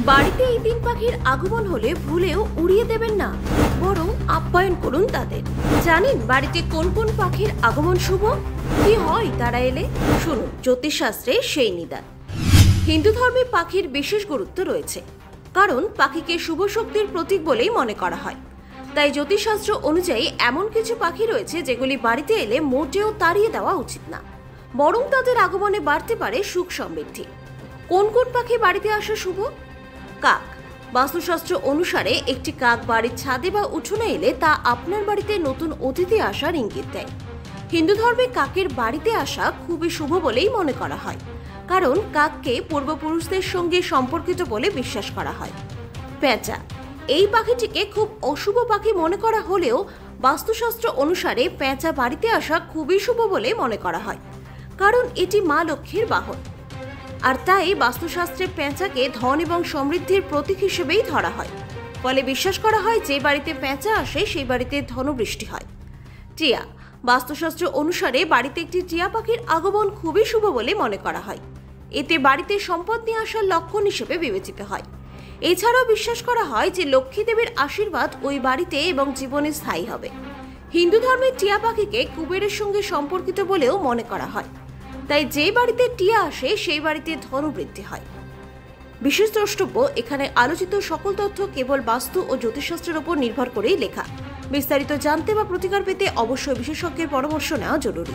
বাড়িতে এই তিন পাখির আগমন হলে ভুলেও উড়িয়ে দেবেন না, বরং আপ্যায়ন করুন তাদের। জানেন বাড়িতে কোন কোন পাখির আগমন শুভ? কি হয় তারা এলে? শুনুন জ্যোতিষশাস্ত্রে সেই নিদান। হিন্দু ধর্মে পাখির বিশেষ গুরুত্ব রয়েছে, কারণ পাখিকে শুভ শক্তির প্রতীক বলেই মনে করা হয়। তাই জ্যোতিষশাস্ত্র অনুযায়ী এমন কিছু পাখি রয়েছে যেগুলি বাড়িতে এলে মোটেও তাড়িয়ে দেওয়া উচিত না, বরং তাদের আগমনে বাড়তে পারে সুখ সমৃদ্ধি। কোন কোন পাখি বাড়িতে আসা শুভ? কাক। বাস্তুশাস্ত্র অনুসারে একটি কাক বাড়ির ছাদে বা উঠোনে এলে তা আপনার বাড়িতে নতুন অতিথি আসার ইঙ্গিত দেয়। হিন্দু ধর্মে কাকের বাড়িতে আসা খুবই শুভ বলেই মনে করা হয়, কারণ কাককে পূর্বপুরুষদের সঙ্গে সম্পর্কিত বলে বিশ্বাস করা হয়। পেঁচা। এই পাখিটিকে খুব অশুভ পাখি মনে করা হলেও বাস্তুশাস্ত্র অনুসারে পেঁচা বাড়িতে আসা খুবই শুভ বলে মনে করা হয়, কারণ এটি মা লক্ষ্মীর বাহন। আর তাই বাস্তুশাস্ত্রে পেঁচাকে ধন এবং সমৃদ্ধির প্রতীক হিসেবেই ধরা হয়। ফলে বিশ্বাস করা হয় যে বাড়িতে পেঁচা আসে সেই বাড়িতে ধনবৃষ্টি হয়। টিয়া। বাস্তুশাস্ত্র অনুসারে বাড়িতে একটি টিয়া পাখির আগমন খুবই শুভ বলে মনে করা হয়। এতে বাড়িতে সম্পদ নিয়ে আসার লক্ষণ হিসেবে বিবেচিত হয়। এছাড়াও বিশ্বাস করা হয় যে লক্ষ্মী দেবীর আশীর্বাদ ওই বাড়িতে এবং জীবনে স্থায়ী হবে। হিন্দু ধর্মে টিয়া পাখিকে কুবেরের সঙ্গে সম্পর্কিত বলেও মনে করা হয়। তাই যে বাড়িতে টিয়া আসে সেই বাড়িতে ধনবৃদ্ধি হয়। বিশেষ দ্রষ্টব্য, এখানে আলোচিত সকল তথ্য কেবল বাস্তু ও জ্যোতিষশাস্ত্রের উপর নির্ভর করেই লেখা। বিস্তারিত জানতে বা প্রতিকার পেতে অবশ্যই বিশেষজ্ঞের পরামর্শ নেওয়া জরুরি।